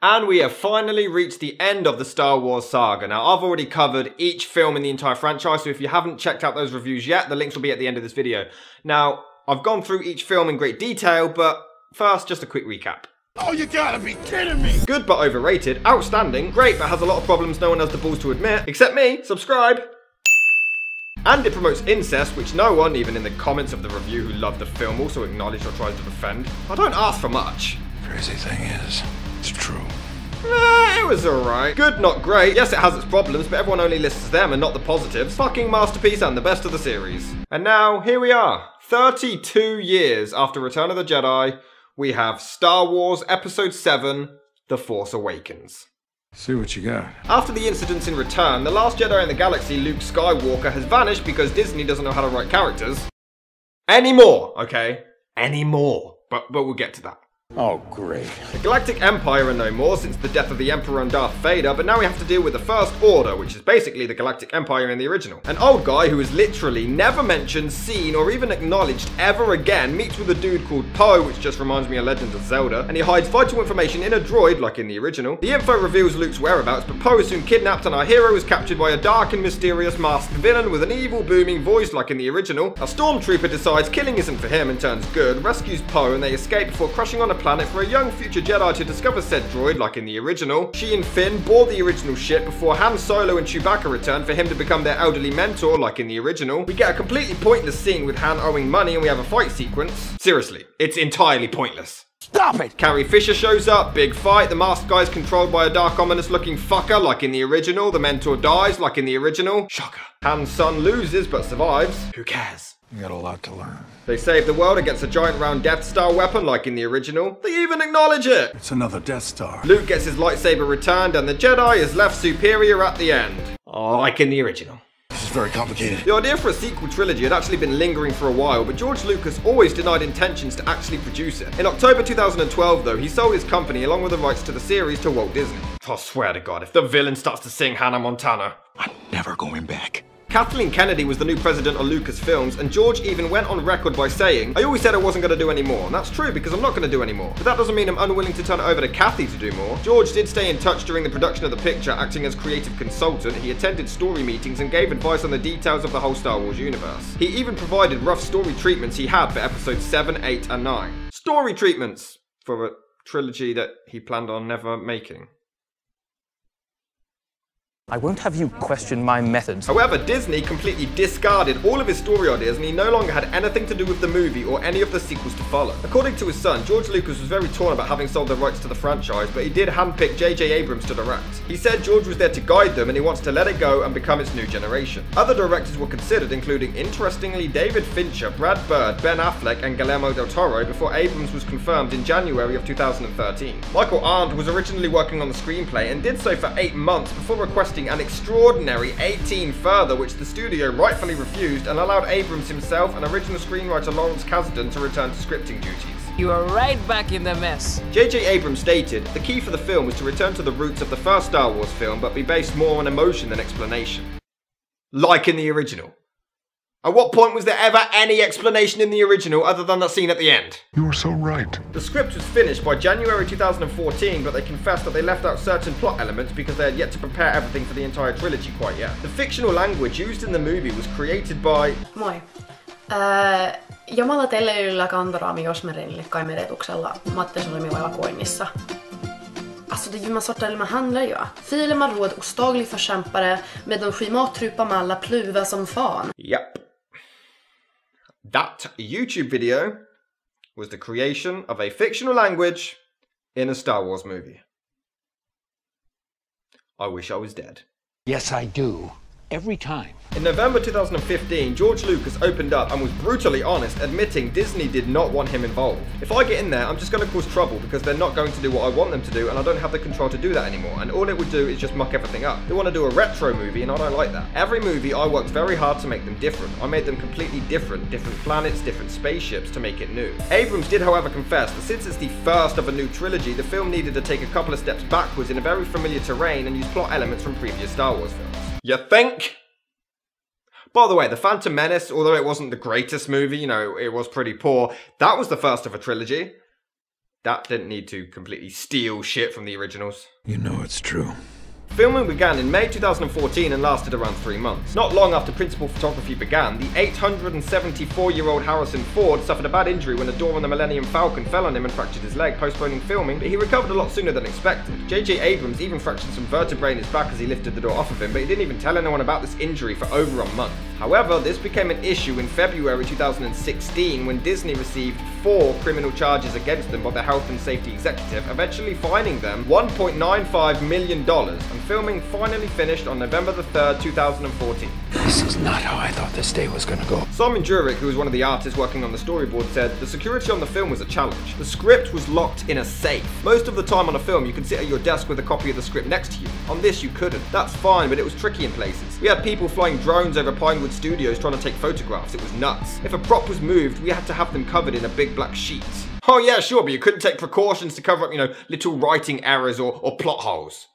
And we have finally reached the end of the Star Wars saga. Now, I've already covered each film in the entire franchise, so if you haven't checked out those reviews yet, the links will be at the end of this video. Now, I've gone through each film in great detail, but first, just a quick recap. Oh, you gotta be kidding me! Good but overrated, outstanding, great but has a lot of problems no one has the balls to admit, except me, subscribe! And it promotes incest, which no one, even in the comments of the review who loved the film, also acknowledged or tries to defend. I don't ask for much. Crazy thing is, it's true. It was alright. Good, not great. Yes, it has its problems, but everyone only lists them and not the positives. Fucking masterpiece and the best of the series. And now, here we are. 32 years after Return of the Jedi, we have Star Wars Episode 7, The Force Awakens. See what you got. After the incidents in Return, the last Jedi in the galaxy, Luke Skywalker, has vanished because Disney doesn't know how to write characters. Anymore, okay? Anymore. But we'll get to that. Oh, great. The Galactic Empire are no more since the death of the Emperor and Darth Vader, but now we have to deal with the First Order, which is basically the Galactic Empire in the original. An old guy who is literally never mentioned, seen, or even acknowledged ever again meets with a dude called Poe, which just reminds me of Legend of Zelda, and he hides vital information in a droid, like in the original. The info reveals Luke's whereabouts, but Poe is soon kidnapped and our hero is captured by a dark and mysterious masked villain with an evil booming voice like in the original. A stormtrooper decides killing isn't for him and turns good, rescues Poe, and they escape before crushing on a planet for a young future Jedi to discover said droid like in the original. She and Finn board the original ship before Han Solo and Chewbacca return for him to become their elderly mentor like in the original. We get a completely pointless scene with Han owing money and we have a fight sequence. Seriously, it's entirely pointless. Stop it! Carrie Fisher shows up, big fight, the masked guy is controlled by a dark ominous looking fucker like in the original, the mentor dies like in the original. Shocker. Han's son loses but survives. Who cares? You got a lot to learn. They save the world against a giant round Death Star weapon like in the original. They even acknowledge it! It's another Death Star. Luke gets his lightsaber returned and the Jedi is left superior at the end. Like in the original. This is very complicated. The idea for a sequel trilogy had actually been lingering for a while, but George Lucas always denied intentions to actually produce it. In October 2012 though, he sold his company along with the rights to the series to Walt Disney. I swear to God, if the villain starts to sing Hannah Montana, I'm never going back. Kathleen Kennedy was the new president of Lucasfilms, and George even went on record by saying, I always said I wasn't going to do any more, and that's true because I'm not going to do any more. But that doesn't mean I'm unwilling to turn it over to Kathy to do more. George did stay in touch during the production of the picture, acting as creative consultant. He attended story meetings and gave advice on the details of the whole Star Wars universe. He even provided rough story treatments he had for episodes 7, 8, and 9. Story treatments for a trilogy that he planned on never making. I won't have you question my methods. However, Disney completely discarded all of his story ideas and he no longer had anything to do with the movie or any of the sequels to follow. According to his son, George Lucas was very torn about having sold the rights to the franchise, but he did handpick J.J. Abrams to direct. He said George was there to guide them and he wants to let it go and become its new generation. Other directors were considered, including, interestingly, David Fincher, Brad Bird, Ben Affleck, and Guillermo del Toro, before Abrams was confirmed in January of 2013. Michael Arndt was originally working on the screenplay and did so for 8 months before requesting an extraordinary 18 further, which the studio rightfully refused and allowed Abrams himself and original screenwriter Lawrence Kasdan to return to scripting duties. You are right back in the mess. J.J. Abrams stated, the key for the film was to return to the roots of the first Star Wars film, but be based more on emotion than explanation. Like in the original. At what point was there ever any explanation in the original other than that scene at the end? You were so right. The script was finished by January 2014, but they confessed that they left out certain plot elements because they had yet to prepare everything for the entire trilogy quite yet. The fictional language used in the movie was created by... Moi. Jomala telleilyllä kantoraami Josmerin likaimeretuksella Mattesolemi-evakuoinnissa. Alltså det är ju man sortar man handlar ju. Filer man råd ostaglig förkämpare med de skimattrupa med alla pluva som fan. Yep. That YouTube video was the creation of a fictional language in a Star Wars movie. I wish I was dead. Yes, I do. Every time. In November 2015, George Lucas opened up and was brutally honest, admitting Disney did not want him involved. If I get in there, I'm just going to cause trouble because they're not going to do what I want them to do and I don't have the control to do that anymore, and all it would do is just muck everything up. They want to do a retro movie and I don't like that. Every movie I worked very hard to make them different. I made them completely different planets, different spaceships to make it new. Abrams did however confess that since it's the first of a new trilogy, the film needed to take a couple of steps backwards in a very familiar terrain and use plot elements from previous Star Wars films. You think? By the way, The Phantom Menace, although it wasn't the greatest movie, you know, it was pretty poor, that was the first of a trilogy. That didn't need to completely steal shit from the originals. You know it's true. Filming began in May 2014 and lasted around 3 months. Not long after principal photography began, the 874-year-old Harrison Ford suffered a bad injury when a door on the Millennium Falcon fell on him and fractured his leg, postponing filming, but he recovered a lot sooner than expected. J.J. Abrams even fractured some vertebrae in his back as he lifted the door off of him, but he didn't even tell anyone about this injury for over a month. However, this became an issue in February 2016 when Disney received 4 criminal charges against them by the health and safety executive, eventually fining them $1.95 million, and filming finally finished on November the 3rd, 2014. This is not how I thought this day was gonna go. Simon Jurek, who was one of the artists working on the storyboard, said, "The security on the film was a challenge. The script was locked in a safe. Most of the time on a film you could sit at your desk with a copy of the script next to you. On this you couldn't. That's fine, but it was tricky in places. We had people flying drones over Pinewood Studios trying to take photographs. It was nuts. If a prop was moved, we had to have them covered in a big black sheet." Oh yeah, sure, but you couldn't take precautions to cover up, little writing errors or plot holes.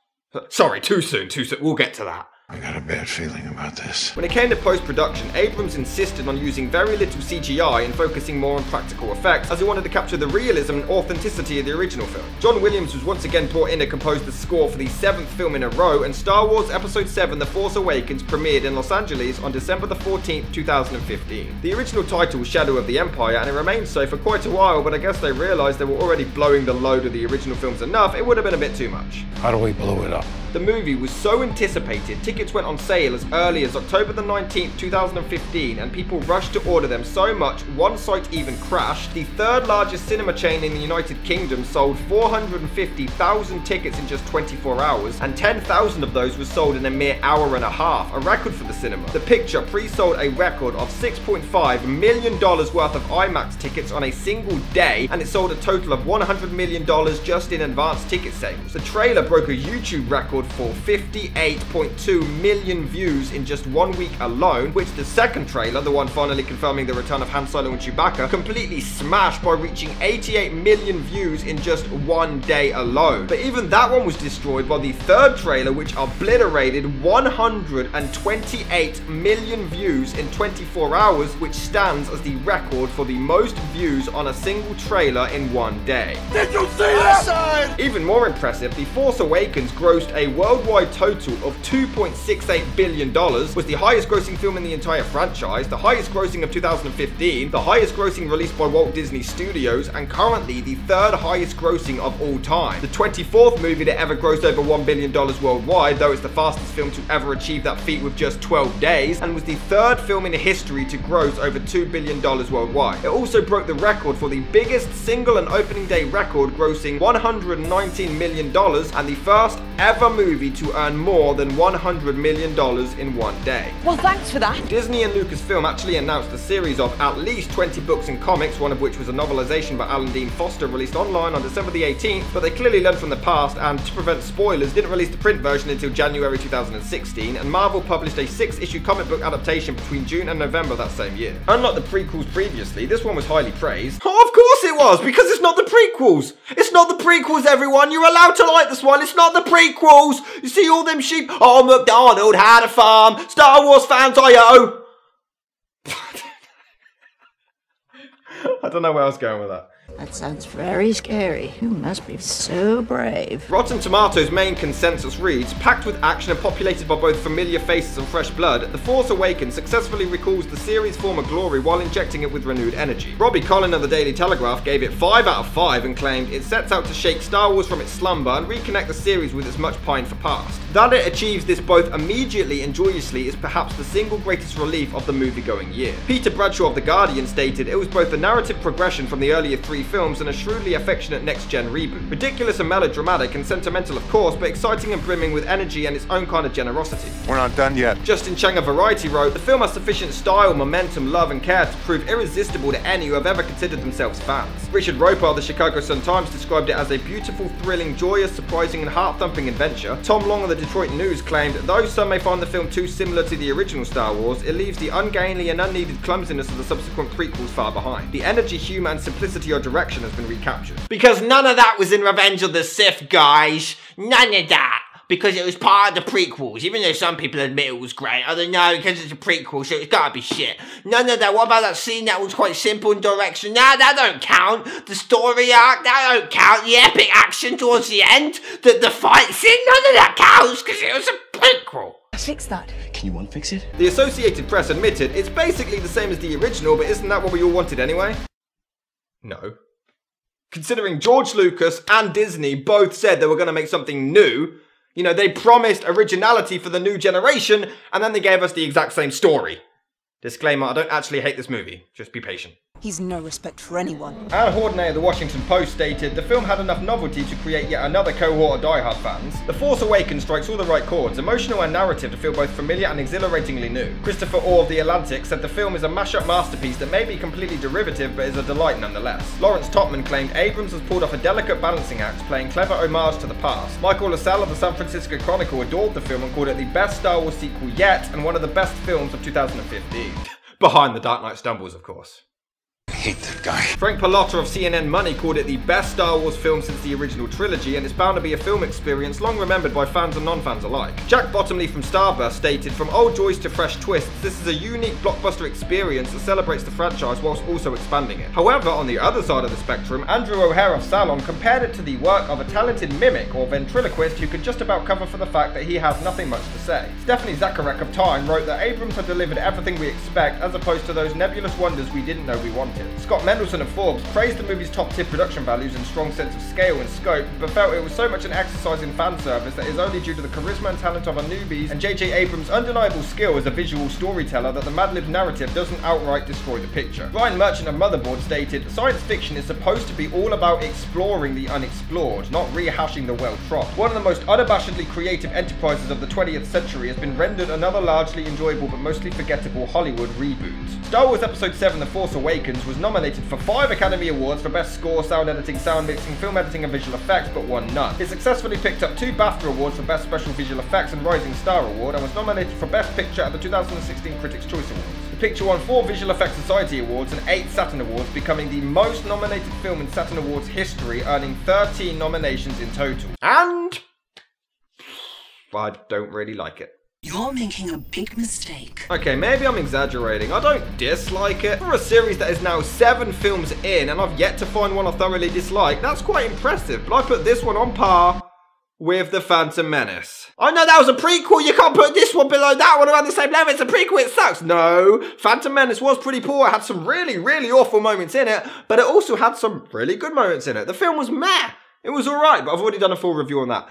Sorry, too soon. We'll get to that. I got a bad feeling about this. When it came to post-production, Abrams insisted on using very little CGI and focusing more on practical effects, as he wanted to capture the realism and authenticity of the original film. John Williams was once again brought in to compose the score for the 7th film in a row, and Star Wars Episode 7 The Force Awakens premiered in Los Angeles on December the 14th, 2015. The original title was Shadow of the Empire, and it remained so for quite a while, but I guess they realised they were already blowing the load of the original films enough, it would have been a bit too much. How do we blow it up? The movie was so anticipated, tickets went on sale as early as October the 19th, 2015, and people rushed to order them so much, one site even crashed. The 3rd largest cinema chain in the United Kingdom sold 450,000 tickets in just 24 hours, and 10,000 of those were sold in a mere hour and a half, a record for the cinema. The picture pre-sold a record of $6.5 million worth of IMAX tickets on a single day, and it sold a total of $100 million just in advance ticket sales. The trailer broke a YouTube record for 58.2 million views in just 1 week alone, which the second trailer, the one finally confirming the return of Han Solo and Chewbacca, completely smashed by reaching 88 million views in just 1 day alone. But even that one was destroyed by the 3rd trailer, which obliterated 128 million views in 24 hours, which stands as the record for the most views on a single trailer in 1 day. Did you see that? Even more impressive, The Force Awakens grossed a worldwide total of $2.68 billion, was the highest grossing film in the entire franchise, the highest grossing of 2015, the highest grossing released by Walt Disney Studios, and currently the 3rd highest grossing of all time. The 24th movie to ever gross over $1 billion worldwide, though it's the fastest film to ever achieve that feat with just 12 days, and was the 3rd film in history to gross over $2 billion worldwide. It also broke the record for the biggest single and opening day record, grossing $119 million, and the first ever movie to earn more than $100 million in 1 day. Well, thanks for that. Disney and Lucasfilm actually announced a series of at least 20 books and comics, one of which was a novelization by Alan Dean Foster released online on December the 18th, but they clearly learned from the past and, to prevent spoilers, didn't release the print version until January 2016, and Marvel published a 6-issue comic book adaptation between June and November that same year. Unlike the prequels previously, this one was highly praised. Oh, of course it was, because it's not the prequels! It's not the prequels, everyone! You're allowed to like this one, it's not the prequels! You see all them sheep? Oh, McDonald had a farm! Star Wars fans, I don't know where I was going with that. That sounds very scary. You must be so brave. Rotten Tomatoes' main consensus reads, packed with action and populated by both familiar faces and fresh blood, The Force Awakens successfully recalls the series' former glory while injecting it with renewed energy. Robbie Collin of the Daily Telegraph gave it 5 out of 5 and claimed it sets out to shake Star Wars from its slumber and reconnect the series with its much pined for past. That it achieves this both immediately and joyously is perhaps the single greatest relief of the movie-going year. Peter Bradshaw of The Guardian stated it was both a narrative progression from the earlier 3 films and a shrewdly affectionate next-gen reboot. Ridiculous and melodramatic and sentimental of course, but exciting and brimming with energy and its own kind of generosity. We're not done yet. Justin Chang of Variety wrote, the film has sufficient style, momentum, love and care to prove irresistible to any who have ever considered themselves fans. Richard Roper of the Chicago Sun-Times described it as a beautiful, thrilling, joyous, surprising and heart-thumping adventure. Tom Long of the Detroit News claimed, though some may find the film too similar to the original Star Wars, it leaves the ungainly and unneeded clumsiness of the subsequent prequels far behind. The energy, humour and simplicity of direction has been recaptured. Because none of that was in Revenge of the Sith, guys. None of that. because it was part of the prequels, even though some people admit it was great. I don't know, because it's a prequel, so it's gotta be shit. None of that. What about that scene that was quite simple in direction? Nah, that don't count. The story arc, that don't count. The epic action towards the end, the fight scene, none of that counts, because it was a prequel. Fix that. Can you unfix it? The Associated Press admitted it's basically the same as the original, but isn't that what we all wanted anyway? No. Considering George Lucas and Disney both said they were going to make something new, you know, they promised originality for the new generation, and then they gave us the exact same story. Disclaimer, I don't actually hate this movie, just be patient. He's no respect for anyone. Anne Hornaday of the Washington Post stated, the film had enough novelty to create yet another cohort of die-hard fans. The Force Awakens strikes all the right chords, emotional and narrative to feel both familiar and exhilaratingly new. Christopher Orr of The Atlantic said the film is a mashup masterpiece that may be completely derivative but is a delight nonetheless. Lawrence Topman claimed Abrams has pulled off a delicate balancing act, playing clever homage to the past. Michael LaSalle of the San Francisco Chronicle adored the film and called it the best Star Wars sequel yet and one of the best films of 2015. Behind The Dark Knight Stumbles, of course. I hate that guy. Frank Pallotta of CNN Money called it the best Star Wars film since the original trilogy, and it's bound to be a film experience long remembered by fans and non-fans alike. Jack Bottomley from Starburst stated, from old joys to fresh twists, this is a unique blockbuster experience that celebrates the franchise whilst also expanding it. However, on the other side of the spectrum, Andrew O'Hare of Salon compared it to the work of a talented mimic or ventriloquist who could just about cover for the fact that he has nothing much to say. Stephanie Zacharek of Time wrote that Abrams had delivered everything we expect as opposed to those nebulous wonders we didn't know we wanted. Scott Mendelson of Forbes praised the movie's top-tier production values and strong sense of scale and scope, but felt it was so much an exercise in fan service that is only due to the charisma and talent of our newbies and J.J. Abrams' undeniable skill as a visual storyteller that the Mad Libs narrative doesn't outright destroy the picture. Brian Merchant of Motherboard stated, science fiction is supposed to be all about exploring the unexplored, not rehashing the well-trod. One of the most unabashedly creative enterprises of the 20th century has been rendered another largely enjoyable but mostly forgettable Hollywood reboot. Star Wars Episode 7 The Force Awakens was nominated for 5 Academy Awards for Best Score, Sound Editing, Sound Mixing, Film Editing and Visual Effects, but won none. It successfully picked up 2 BAFTA Awards for Best Special Visual Effects and Rising Star Award, and was nominated for Best Picture at the 2016 Critics' Choice Awards. The picture won 4 Visual Effects Society Awards and 8 Saturn Awards, becoming the most nominated film in Saturn Awards history, earning 13 nominations in total. And I don't really like it. You're making a big mistake. Okay, maybe I'm exaggerating. I don't dislike it. For a series that is now 7 films in and I've yet to find one I thoroughly dislike, that's quite impressive. But I put this one on par with The Phantom Menace. I know that was a prequel, you can't put this one below that one around the same level, it's a prequel, it sucks. No, Phantom Menace was pretty poor, it had some really, really awful moments in it, but it also had some really good moments in it. The film was meh, it was alright, but I've already done a full review on that.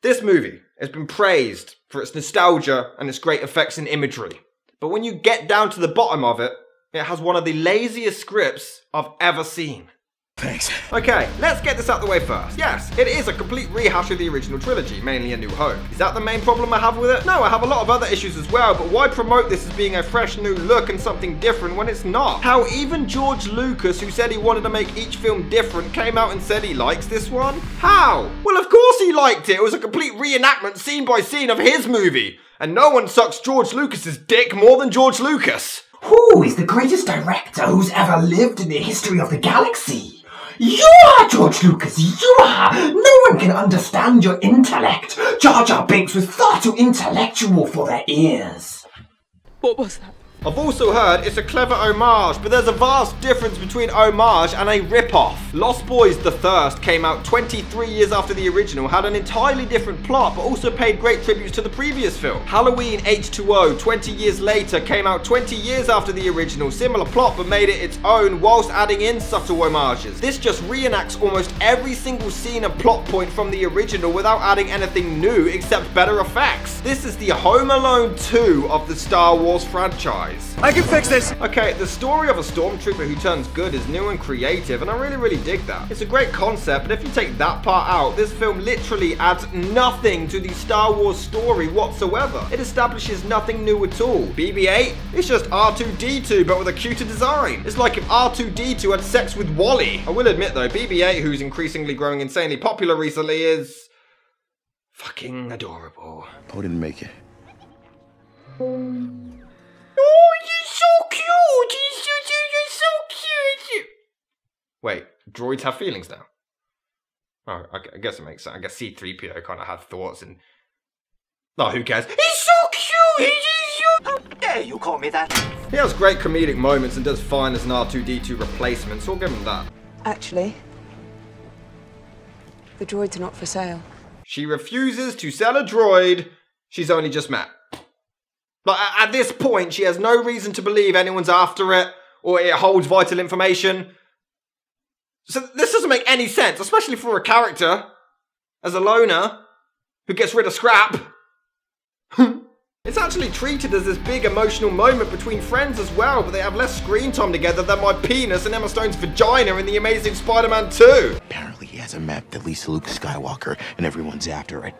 This movie has been praised for its nostalgia and its great effects and imagery. But when you get down to the bottom of it, it has one of the laziest scripts I've ever seen. Thanks. Okay, let's get this out the way first. Yes, it is a complete rehash of the original trilogy, mainly A New Hope. Is that the main problem I have with it? No, I have a lot of other issues as well, but why promote this as being a fresh new look and something different when it's not? How even George Lucas, who said he wanted to make each film different, came out and said he likes this one? How? Well, of course he liked it. It was a complete reenactment scene by scene of his movie. And no one sucks George Lucas's dick more than George Lucas. Who is the greatest director who's ever lived in the history of the galaxy? You are, George Lucas, you are! No one can understand your intellect. Jar Jar Binks was far too intellectual for their ears. What was that? I've also heard it's a clever homage, but there's a vast difference between homage and a rip-off. Lost Boys The Thirst came out 23 years after the original, had an entirely different plot, but also paid great tributes to the previous film. Halloween H2O, 20 years later, came out 20 years after the original, similar plot, but made it its own, whilst adding in subtle homages. This just reenacts almost every single scene and plot point from the original without adding anything new except better effects. This is the Home Alone 2 of the Star Wars franchise. I can fix this! Okay, the story of a stormtrooper who turns good is new and creative, and I really dig that. It's a great concept, but if you take that part out, this film literally adds nothing to the Star Wars story whatsoever. It establishes nothing new at all. BB-8? It's just R2-D2, but with a cuter design. It's like if R2-D2 had sex with Wally. I will admit though, BB-8, who's increasingly growing insanely popular recently, is fucking adorable. Poe didn't make it. Oh, you're so cute! You're so cute! Wait, droids have feelings now? Oh, I guess it makes sense. I guess C-3PO kind of had thoughts and Oh, who cares? He's so cute! How dare you call me that? He has great comedic moments and does fine as an R2-D2 replacement, so I'll give him that. Actually, the droids are not for sale. She refuses to sell a droid she's only just met. But at this point, she has no reason to believe anyone's after it, or it holds vital information. So this doesn't make any sense, especially for a character as a loner who gets rid of scrap. It's actually treated as this big emotional moment between friends as well, but they have less screen time together than my penis and Emma Stone's vagina in The Amazing Spider-Man 2. Apparently he has a map that leads to Luke Skywalker, and everyone's after it.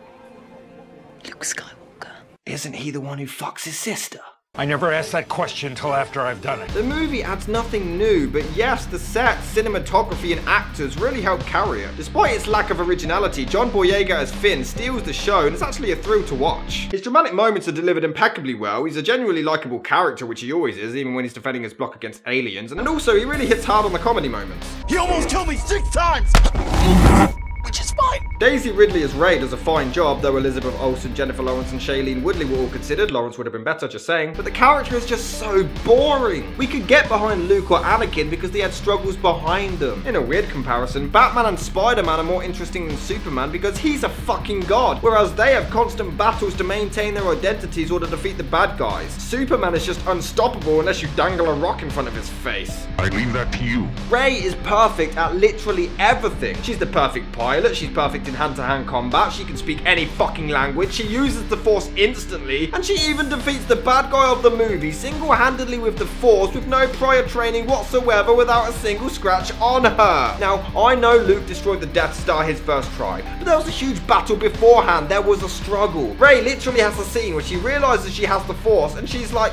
Luke Skywalker. Isn't he the one who fucks his sister? I never asked that question until after I've done it. The movie adds nothing new, but yes, the sets, cinematography and actors really help carry it. Despite its lack of originality, John Boyega as Finn steals the show and it's actually a thrill to watch. His dramatic moments are delivered impeccably well, he's a genuinely likeable character, which he always is, even when he's defending his block against aliens, and also he really hits hard on the comedy moments. He almost killed me 6 times! Which is fine. Daisy Ridley as Rey does a fine job, though Elizabeth Olsen, Jennifer Lawrence and Shailene Woodley were all considered. Lawrence would have been better, just saying. But the character is just so boring. We could get behind Luke or Anakin because they had struggles behind them. In a weird comparison, Batman and Spider-Man are more interesting than Superman because he's a fucking god, whereas they have constant battles to maintain their identities or to defeat the bad guys. Superman is just unstoppable unless you dangle a rock in front of his face. I leave that to you. Rey is perfect at literally everything. She's the perfect pilot, she's perfect in hand-to-hand combat, she can speak any fucking language, she uses the Force instantly, and she even defeats the bad guy of the movie single-handedly with the Force with no prior training whatsoever without a single scratch on her. Now, I know Luke destroyed the Death Star his first try, but there was a huge battle beforehand, there was a struggle. Rey literally has a scene where she realizes she has the Force and she's like,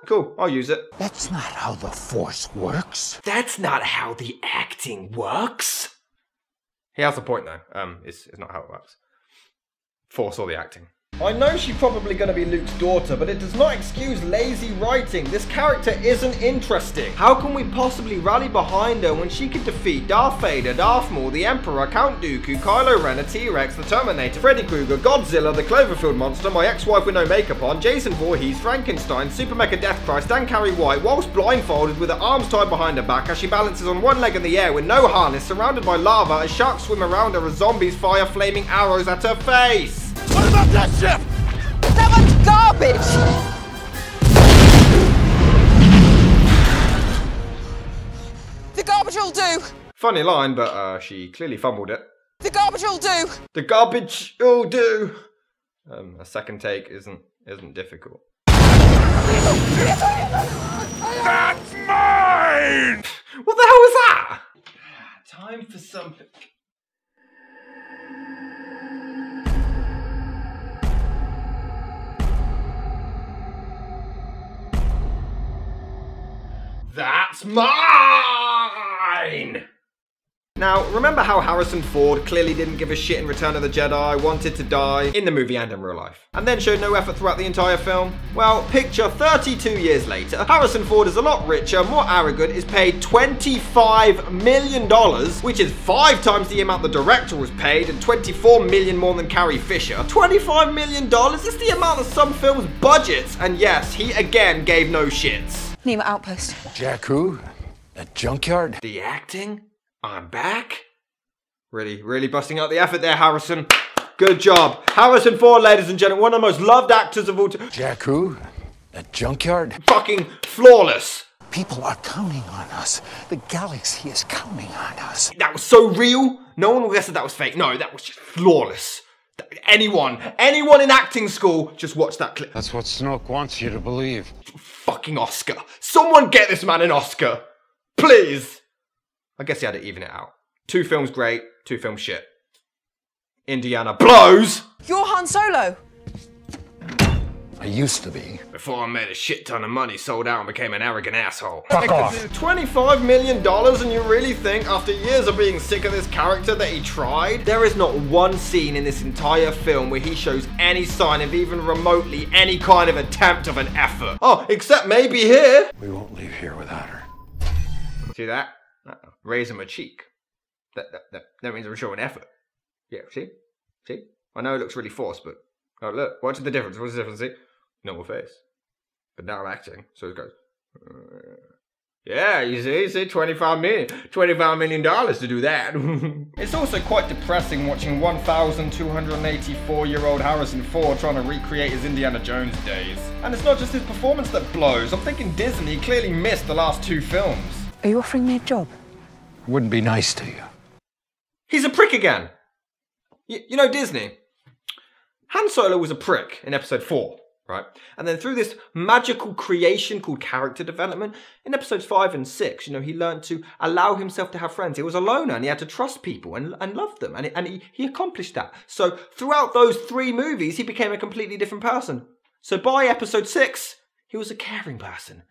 cool, I'll use it. That's not how the Force works. That's not how the acting works. He has a point though, it's not how it works. Force or the acting. I know she's probably going to be Luke's daughter, but it does not excuse lazy writing. This character isn't interesting. How can we possibly rally behind her when she could defeat Darth Vader, Darth Maul, the Emperor, Count Dooku, Kylo Ren, a T-Rex, the Terminator, Freddy Krueger, Godzilla, the Cloverfield Monster, my ex-wife with no makeup on, Jason Voorhees, Frankenstein, Super Mecha Death Christ, and Carrie White, whilst blindfolded with her arms tied behind her back as she balances on one leg in the air with no harness, surrounded by lava as sharks swim around her as zombies fire flaming arrows at her face. What about that ship? That much garbage! The garbage will do! Funny line, but she clearly fumbled it. The garbage will do! The garbage will do! A second take isn't difficult. That's mine! What the hell was that? Time for something. That's mine! Now, remember how Harrison Ford clearly didn't give a shit in Return of the Jedi, wanted to die, in the movie and in real life, and then showed no effort throughout the entire film? Well, picture 32 years later, Harrison Ford is a lot richer, more arrogant, is paid $25 million, which is 5 times the amount the director was paid, and $24 million more than Carrie Fisher. $25 million is the amount of some films' budgets, and yes, he again gave no shits. Nima Outpost. Jakku? That junkyard? The acting? I'm back? Really busting out the effort there, Harrison. Good job. Harrison Ford, ladies and gentlemen, one of the most loved actors of all time. Jakku? That junkyard? Fucking flawless. People are counting on us. The galaxy is counting on us. That was so real. No one will guess that was fake. No, that was just flawless. Anyone in acting school, just watch that clip. That's what Snoke wants you to believe. Fucking Oscar. Someone get this man an Oscar. Please. I guess he had to even it out. 2 films great, 2 films shit. Indiana blows! You're Han Solo! I used to be. Before I made a shit ton of money, sold out and became an arrogant asshole. Fuck off! $25 million and you really think after years of being sick of this character that he tried? There is not one scene in this entire film where he shows any sign of even remotely any kind of attempt of an effort. Oh, except maybe here. We won't leave here without her. See that? Raising my cheek. That means I'm showing effort. Yeah, see? I know it looks really forced, but Oh, look, watch the difference. What's the difference? See? Normal face. But now I'm acting, so it goes. Yeah, you see, $25 million to do that. It's also quite depressing watching 1,284-year-old Harrison Ford trying to recreate his Indiana Jones days. And it's not just his performance that blows. I'm thinking Disney clearly missed the last 2 films. Are you offering me a job? Wouldn't be nice to you. He's a prick again. You know Disney? Han Solo was a prick in episode 4. Right? And then through this magical creation called character development, in episodes 5 and 6, he learned to allow himself to have friends. He was a loner and he had to trust people and love them. And he accomplished that. So throughout those 3 movies, he became a completely different person. So by episode 6, he was a caring person.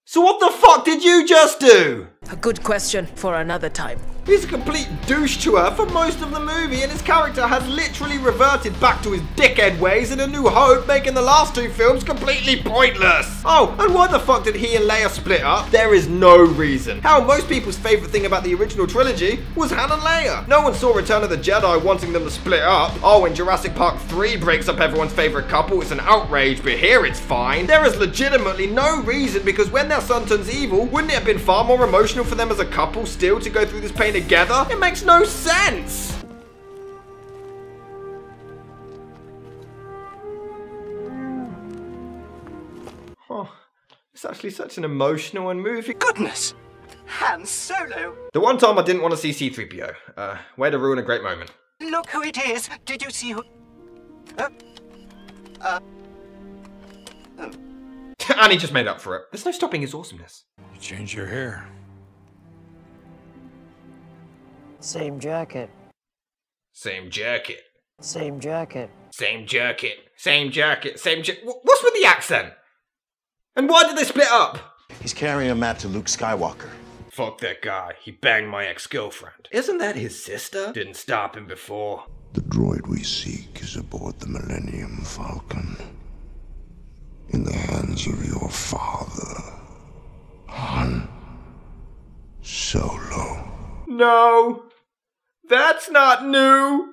So what the fuck did you just do? A good question for another time. He's a complete douche to her for most of the movie, and his character has literally reverted back to his dickhead ways in A New Hope, making the last 2 films completely pointless. Oh, and why the fuck did he and Leia split up? There is no reason. How most people's favourite thing about the original trilogy was Han and Leia. No one saw Return of the Jedi wanting them to split up. Oh, when Jurassic Park 3 breaks up everyone's favourite couple, it's an outrage, but here it's fine. There is legitimately no reason, because when their son turns evil, wouldn't it have been far more emotional for them as a couple still to go through this pain together? It makes no sense! Oh, it's actually such an emotional and moving... Goodness! Han Solo! The one time I didn't want to see C-3PO. Way to ruin a great moment. Look who it is! Did you see who... And he just made up for it. There's no stopping his awesomeness. You changed your hair. Same jacket. Same jacket. Same jacket. Same jacket. Same jacket. Same jacket. What's with the accent? And why did they split up? He's carrying a map to Luke Skywalker. Fuck that guy. He banged my ex-girlfriend. Isn't that his sister? Didn't stop him before. The droid we seek is aboard the Millennium Falcon. In the hands of your father, Han Solo. No, that's not new.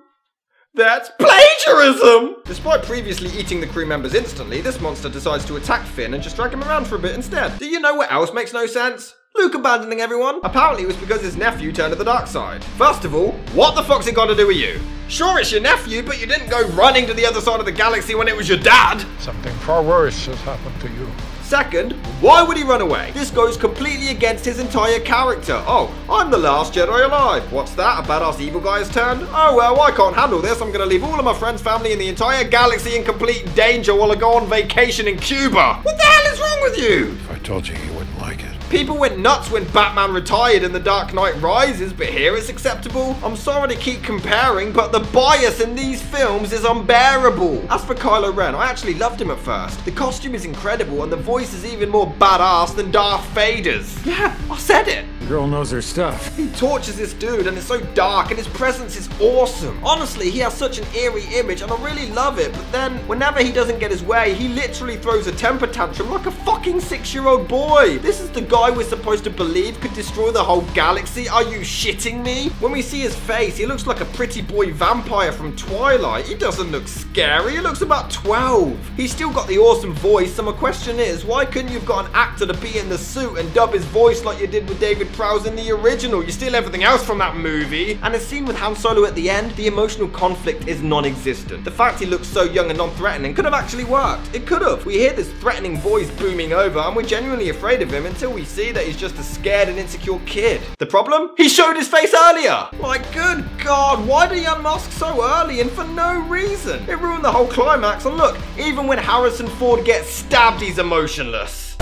That's plagiarism! Despite previously eating the crew members instantly, this monster decides to attack Finn and just drag him around for a bit instead. Do you know what else makes no sense? Luke abandoning everyone? Apparently it was because his nephew turned to the dark side. First of all, what the fuck's it got to do with you? Sure, it's your nephew, but you didn't go running to the other side of the galaxy when it was your dad. Something far worse has happened to you. Second, why would he run away? This goes completely against his entire character. Oh, I'm the last Jedi alive. What's that? A badass evil guy has turned? Oh well, I can't handle this. I'm gonna leave all of my friends, family, and the entire galaxy in complete danger while I go on vacation in Cuba. What the hell is wrong with you? If I told you, you wouldn't like it. People went nuts when Batman retired in The Dark Knight Rises, but here it's acceptable. I'm sorry to keep comparing, but the bias in these films is unbearable. As for Kylo Ren, I actually loved him at first. The costume is incredible and the voice is even more badass than Darth Vader's. Yeah, I said it. The girl knows her stuff. He tortures this dude and it's so dark and his presence is awesome. Honestly, he has such an eerie image and I really love it, but then whenever he doesn't get his way, he literally throws a temper tantrum like a fucking 6-year-old boy. This is the guy we're supposed to believe could destroy the whole galaxy? Are you shitting me? When we see his face, he looks like a pretty boy vampire from Twilight. He doesn't look scary, he looks about 12. He's still got the awesome voice, so my question is, why couldn't you have got an actor to be in the suit and dub his voice like you did with David Prowse in the original? You steal everything else from that movie. And the scene with Han Solo at the end, the emotional conflict is non-existent. The fact he looks so young and non-threatening could have actually worked. It could have. We hear this threatening voice booming over and we're genuinely afraid of him until we see that he's just a scared and insecure kid. The problem? He showed his face earlier! Like, good God, why did he unmask so early and for no reason? It ruined the whole climax, and look, even when Harrison Ford gets stabbed, he's emotionless.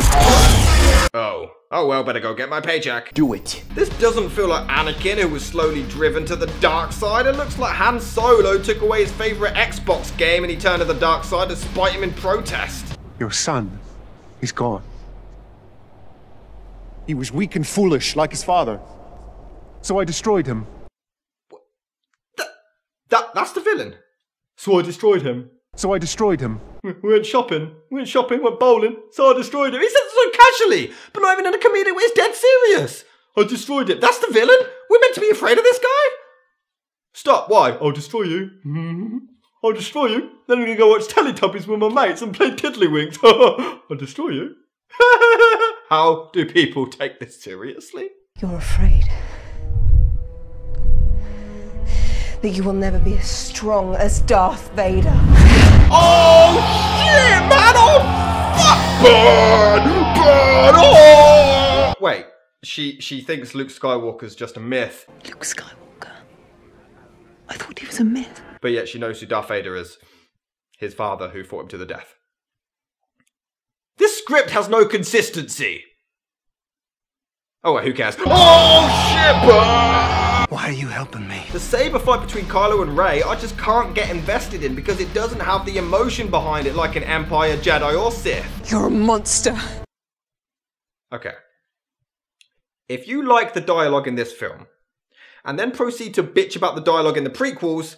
Oh well, better go get my paycheck. Do it. This doesn't feel like Anakin, who was slowly driven to the dark side. It looks like Han Solo took away his favorite Xbox game and he turned to the dark side to spite him in protest. Your son is gone. He was weak and foolish, like his father. So I destroyed him. That's the villain. So I destroyed him. So I destroyed him. We went shopping, went bowling, so I destroyed him. He said it so casually, but not even in a comedic way, it's dead serious. I destroyed him. That's the villain? We're meant to be afraid of this guy? Stop, why? I'll destroy you. I'll destroy you. Then I'm gonna go watch Teletubbies with my mates and play Tiddlywinks. I'll destroy you. How do people take this seriously? You're afraid that you will never be as strong as Darth Vader. Oh shit, man! Oh fuck! Burn! Burn! Oh! Wait, she thinks Luke Skywalker's just a myth. Luke Skywalker? I thought he was a myth. But yet she knows who Darth Vader is. His father who fought him to the death. This script has no consistency. Oh wait, who cares? Oh shit! Burn! Why are you helping me? The saber fight between Kylo and Rey, I just can't get invested in because it doesn't have the emotion behind it like an Empire, Jedi, or Sith. You're a monster. Okay. If you like the dialogue in this film, and then proceed to bitch about the dialogue in the prequels,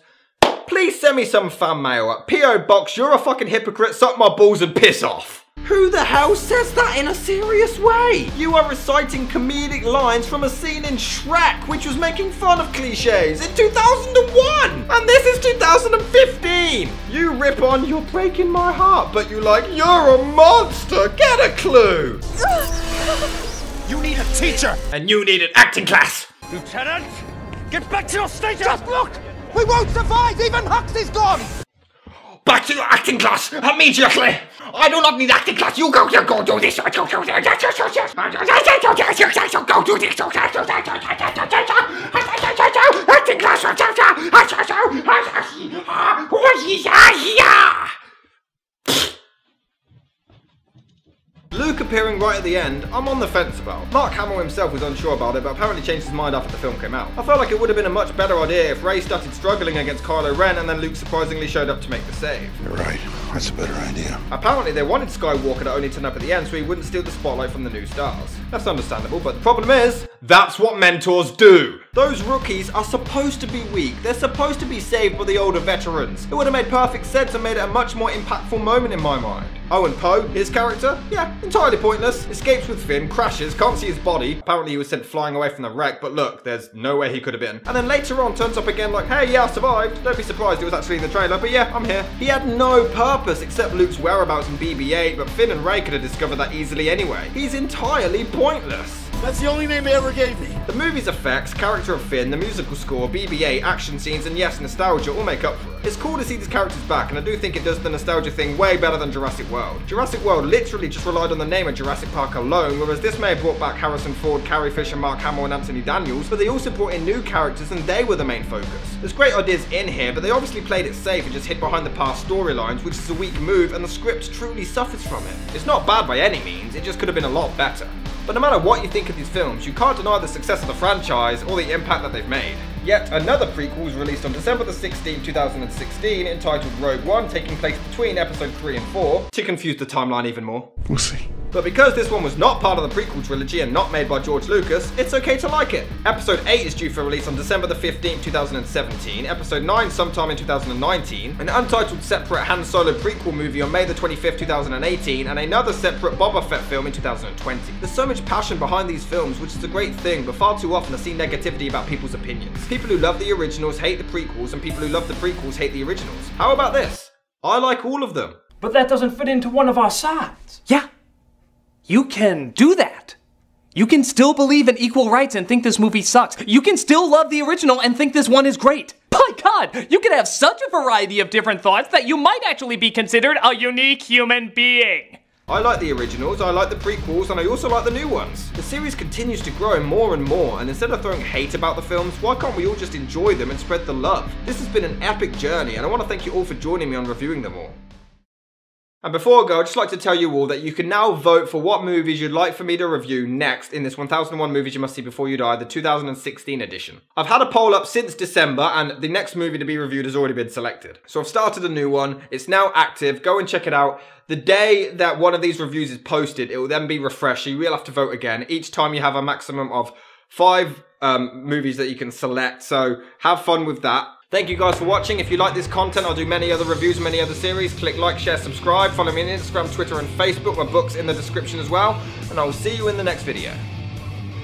please send me some fan mail at P.O. Box, you're a fucking hypocrite, suck my balls and piss off. Who the hell says that in a serious way? You are reciting comedic lines from a scene in Shrek, which was making fun of cliches in 2001! And this is 2015! You rip on, you're breaking my heart, but you like, you're a monster, get a clue! You need a teacher! And you need an acting class! Lieutenant, get back to your station! Just look! We won't survive! Even Hux is gone! Back to your acting class immediately! I do not need acting class. You go do this. Go do this. Acting class. Luke appearing right at the end, I'm on the fence about. Mark Hamill himself was unsure about it, but apparently changed his mind after the film came out. I felt like it would have been a much better idea if Rey started struggling against Kylo Ren and then Luke surprisingly showed up to make the save. You're right. That's a better idea. Apparently they wanted Skywalker to only turn up at the end so he wouldn't steal the spotlight from the new stars. That's understandable, but the problem is, that's what mentors do. Those rookies are supposed to be weak. They're supposed to be saved by the older veterans. It would have made perfect sense and made it a much more impactful moment in my mind. Owen Poe, his character, yeah, entirely pointless. Escapes with Finn, crashes, can't see his body. Apparently he was sent flying away from the wreck, but look, there's no way he could have been. And then later on turns up again like, hey, yeah, I survived. Don't be surprised it was actually in the trailer, but yeah, I'm here. He had no purpose except Luke's whereabouts in BB-8, but Finn and Rey could have discovered that easily anyway. He's entirely pointless. That's the only name they ever gave me. The movie's effects, character of Finn, the musical score, BB-8, action scenes, and yes, nostalgia all make up for it. It's cool to see these characters back, and I do think it does the nostalgia thing way better than Jurassic World. Jurassic World literally just relied on the name of Jurassic Park alone, whereas this may have brought back Harrison Ford, Carrie Fisher, Mark Hamill, and Anthony Daniels, but they also brought in new characters and they were the main focus. There's great ideas in here, but they obviously played it safe and just hid behind the past storylines, which is a weak move, and the script truly suffers from it. It's not bad by any means, it just could have been a lot better. But no matter what you think of these films, you can't deny the success of the franchise or the impact that they've made. Yet another prequel was released on December the 16th, 2016, entitled Rogue One, taking place between episode 3 and 4, to confuse the timeline even more. We'll see. But because this one was not part of the prequel trilogy and not made by George Lucas, it's okay to like it. Episode 8 is due for release on December the 15th, 2017, Episode 9 sometime in 2019, an untitled separate Han Solo prequel movie on May the 25th, 2018, and another separate Boba Fett film in 2020. There's so much passion behind these films, which is a great thing, but far too often I see negativity about people's opinions. People who love the originals hate the prequels, and people who love the prequels hate the originals. How about this? I like all of them. But that doesn't fit into one of our sides. Yeah. You can do that. You can still believe in equal rights and think this movie sucks. You can still love the original and think this one is great. My God, you can have such a variety of different thoughts that you might actually be considered a unique human being. I like the originals, I like the prequels, and I also like the new ones. The series continues to grow more and more, and instead of throwing hate about the films, why can't we all just enjoy them and spread the love? This has been an epic journey, and I want to thank you all for joining me on reviewing them all. And before I go, I'd just like to tell you all that you can now vote for what movies you'd like for me to review next in this 1001 Movies You Must See Before You Die, the 2016 edition. I've had a poll up since December, and the next movie to be reviewed has already been selected. So I've started a new one, it's now active, go and check it out. The day that one of these reviews is posted, it will then be refreshed, so you will have to vote again. Each time you have a maximum of 5 movies that you can select, so have fun with that. Thank you guys for watching. If you like this content, I'll do many other reviews and many other series. Click like, share, subscribe. Follow me on Instagram, Twitter, and Facebook. My book's in the description as well. And I will see you in the next video.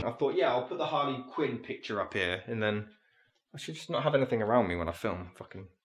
I thought, yeah, I'll put the Harley Quinn picture up here. And then I should just not have anything around me when I film. Fucking